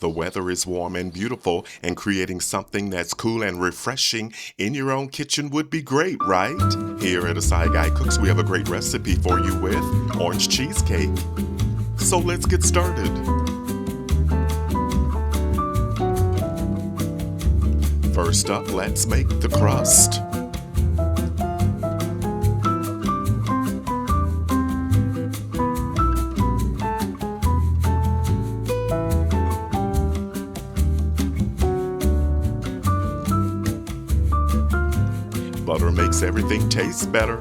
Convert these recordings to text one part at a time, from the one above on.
The weather is warm and beautiful, and creating something that's cool and refreshing in your own kitchen would be great, right? Here at Asai Guy Cooks, we have a great recipe for you with orange cheesecake. So let's get started. First up, let's make the crust. Butter makes everything taste better.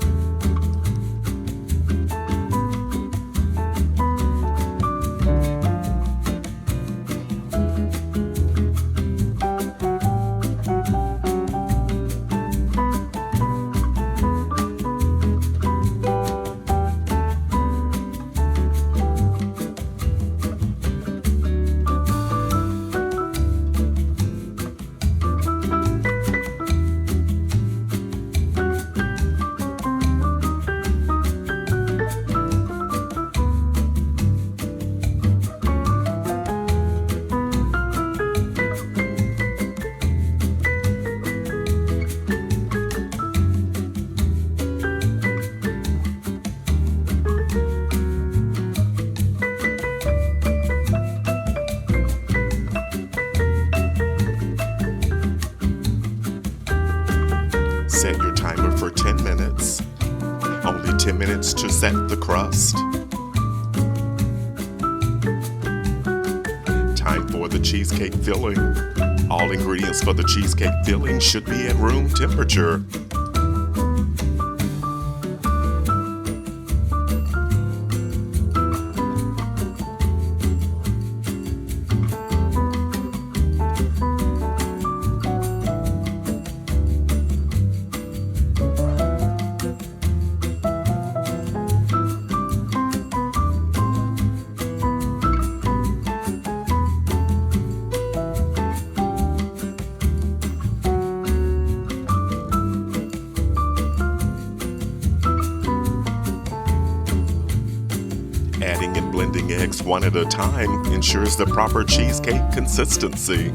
Set your timer for 10 minutes. Only 10 minutes to set the crust. Time for the cheesecake filling. All ingredients for the cheesecake filling should be at room temperature. Adding and blending eggs one at a time ensures the proper cheesecake consistency.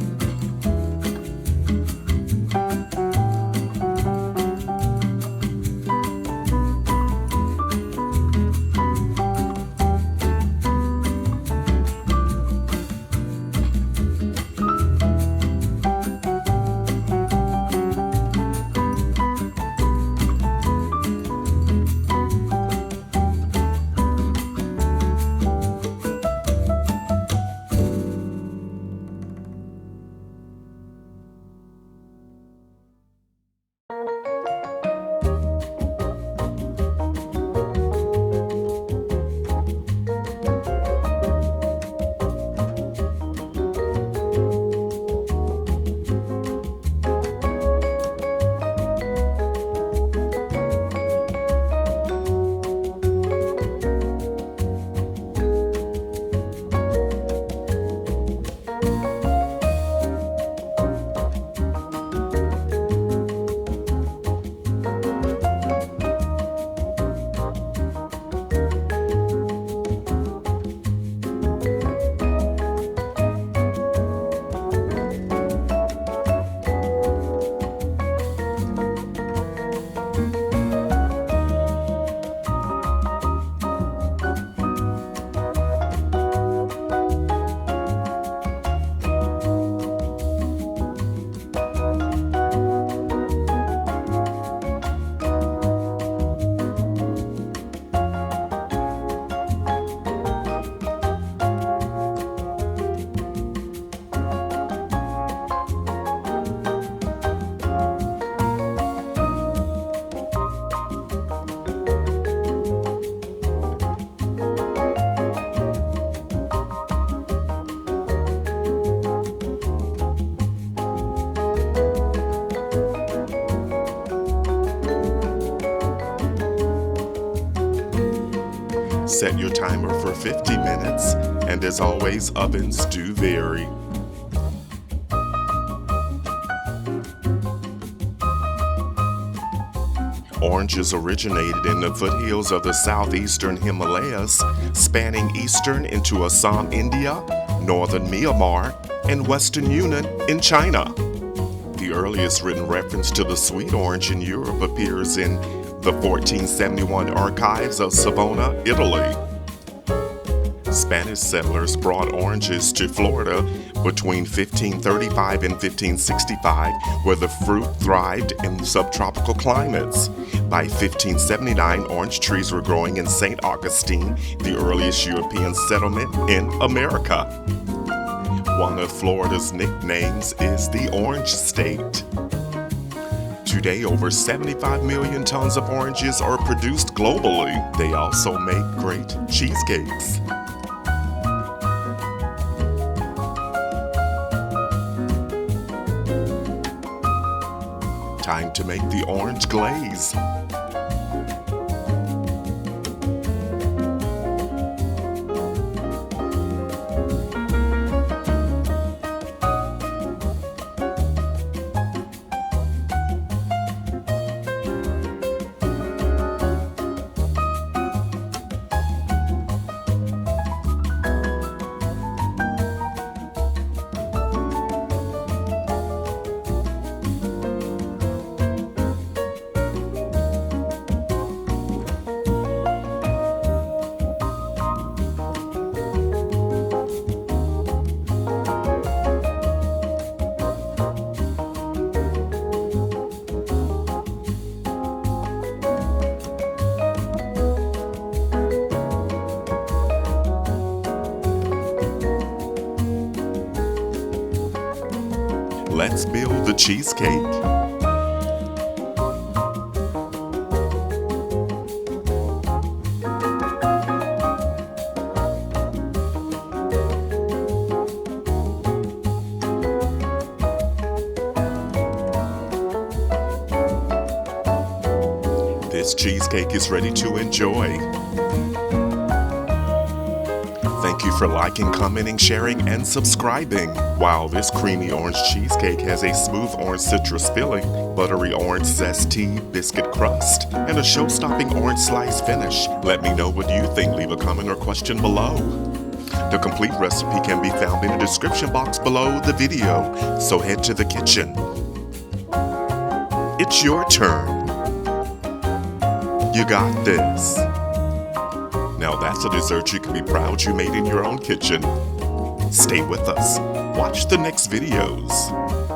Set your timer for 50 minutes, and as always, ovens do vary. Oranges originated in the foothills of the southeastern Himalayas, spanning eastern into Assam, India, northern Myanmar, and Western Union in China. The earliest written reference to the sweet orange in Europe appears in the 1471 archives of Savona, Italy. Spanish settlers brought oranges to Florida between 1535 and 1565, where the fruit thrived in subtropical climates. By 1579, orange trees were growing in St. Augustine, the earliest European settlement in America. One of Florida's nicknames is the Orange State. Today, over 75 million tons of oranges are produced globally. They also make great cheesecakes. Time to make the orange glaze. Let's build the cheesecake. This cheesecake is ready to enjoy. Thank you for liking, commenting, sharing, and subscribing. While this creamy orange cheesecake has a smooth orange citrus filling, buttery orange zesty biscuit crust, and a show-stopping orange slice finish, let me know what you think. Leave a comment or question below. The complete recipe can be found in the description box below the video, so head to the kitchen. It's your turn. You got this. Now that's a dessert you can be proud you made in your own kitchen. Stay with us. Watch the next videos.